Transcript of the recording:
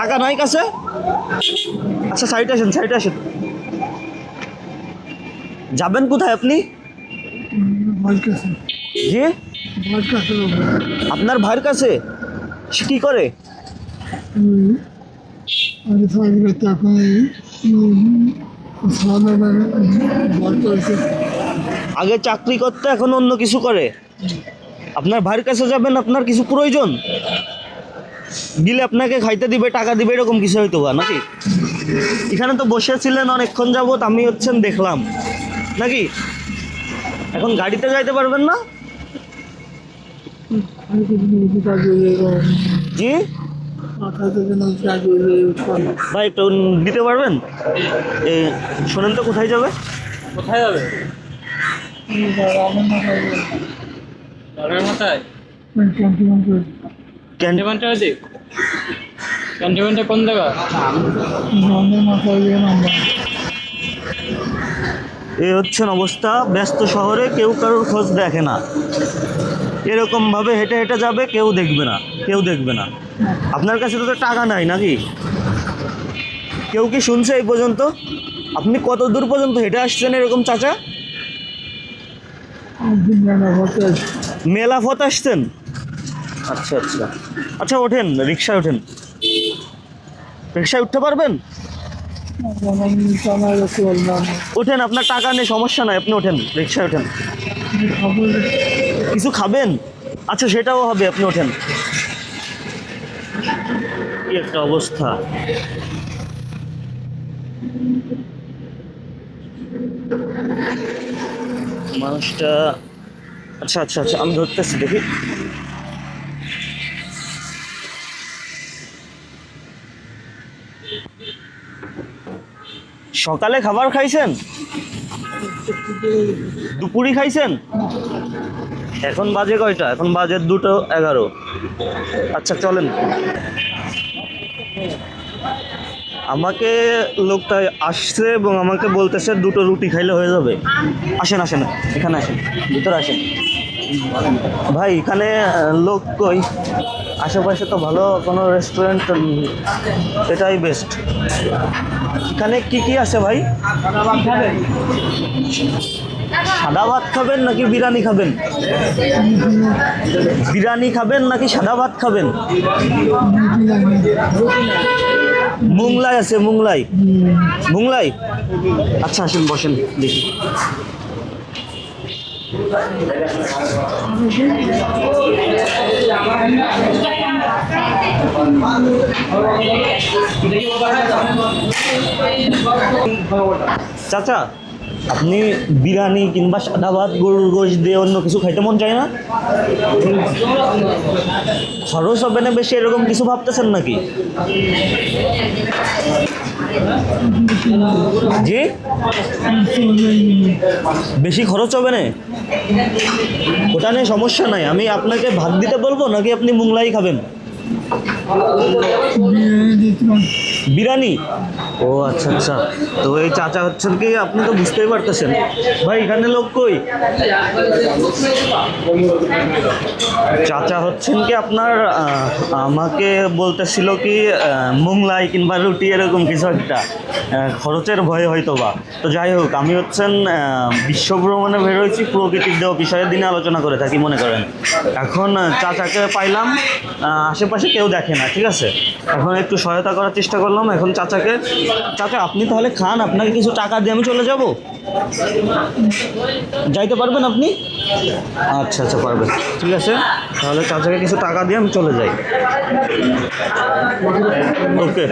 টাকা নাই কাছে? আচ্ছা সাইডে আসেন, সাইডে আসেন। যাবেন কোথায় আপনি? জি, আপনার ভাইয়ের কাছে? সে কি করে? আগে চাকরি করতে, এখন অন্য কিছু করে। আপনার ভাইয়ের কাছে যাবেন, আপনার কিছু প্রয়োজন দিলে আপনাকে খাইতে দিবে, টাকা দিবে, এরকম কিছু হয়তো বা নাকি? এখানে তো বসেছিলেন অনেকক্ষণ যাবত, আমি দেখলাম নাকি? এখন গাড়িতে যাইতে পারবেন না? জি ভাই, একটু দিতে পারবেন? শোনেন তো, কোথায় যাবে? কোথায় যাবে? মাথায় ক্যান্টনমেন্টে আছে। ক্যান্টনমেন্টে কোন জায়গা? এই হচ্ছেন অবস্থা। ব্যস্ত শহরে কেউ কারোর খোঁজ দেখে না। এরকমভাবে হেঁটে হেঁটে যাবে, কেউ দেখবে না, কেউ দেখবে না। আপনার কাছে তো টাকা নাই নাকি? কেউ কি শুনছে এই পর্যন্ত? আপনি কত দূর পর্যন্ত হেঁটে আসছেন এরকম চাচা? মেলা ফত আসছেন? আচ্ছা আচ্ছা আচ্ছা, ওঠেন, রিক্সায় ওঠেন। রিক্সায় উঠতে পারবেন? ওঠেন, আপনার টাকা নেই, সমস্যা নাই, আপনি ওঠেন, রিক্সায় ওঠেন। কিছু খাবেন? আচ্ছা, সেটাও হবে, আপনি ওঠেন। কি একটা অবস্থা! মানুষটা, আচ্ছা আচ্ছা আচ্ছা, আমি ধরতেছি, দেখি। সকালে খাবার খাইছেন? দুপুরি খাইছেন? এখন বাজে কয়টা? এখন বাজে 2:11। আচ্ছা চলেন। আমাকে লোকটা আসছে এবং আমাকে বলতেছে 2টো রুটি খাইলে হয়ে যাবে। আসেন আসেন, এখানে আসেন, ভিতরে আসেন। ভাই, এখানে লোক কই? আশেপাশে তো ভালো কোনো রেস্টুরেন্ট, এটাই বেস্ট। এখানে কি কি আছে ভাই? সাদা ভাত খাবেন নাকি বিরিয়ানি খাবেন? বিরিয়ানি খাবেন নাকি সাদা ভাত খাবেন? মুংলাই আছে, মুংলাই। মুংলাই, আচ্ছা আসেন, বসেন, দেখি। চাচা, আপনি বিরিয়ানি কিংবা সাদা ভাত, গরুর গোশ দিয়ে অন্য কিছু খাইতে মন চায় না? খরচ হবে না বেশি, এরকম কিছু ভাবতেছেন নাকি? জি, বেশি খরচ হবে না, ওটা নিয়ে সমস্যা নাই। আমি আপনাকে ভাত দিতে বলবো নাকি আপনি মুংলাই খাবেন? বিরিয়ানি? ও আচ্ছা আচ্ছা। তো এই চাচা হচ্ছেন কি, আপনি তো বুঝতেই পারতেছেন। ভাই, এখানে লোক কই? চাচা হচ্ছেন কি আপনার, আমাকে বলতেছিল কি মুংলাই কিংবা রুটি এরকম কিছু একটা, খরচের ভয়ে হয়তো বা। তো যাই হোক, আমি বিশ্ব ভ্রমণে বের হয়েছি, প্রকৃতির দেওয়া বিষয়ের দিনে আলোচনা করে থাকি মনে করেন। এখন চাচাকে পাইলাম, আশেপাশে কেউ দেখে না, ঠিক আছে? এখন একটু সহায়তা করার চেষ্টা করলাম। এখন চাচাকে, চাচা আপনি তাহলে খান, আপনাকে কিছু টাকা দিয়ে আমি চলে যাব। যাইতে পারবেন আপনি? আচ্ছা আচ্ছা, পারবেন, ঠিক আছে। তাহলে চাচাকে কিছু টাকা দিয়ে আমি চলে যাই। ওকে।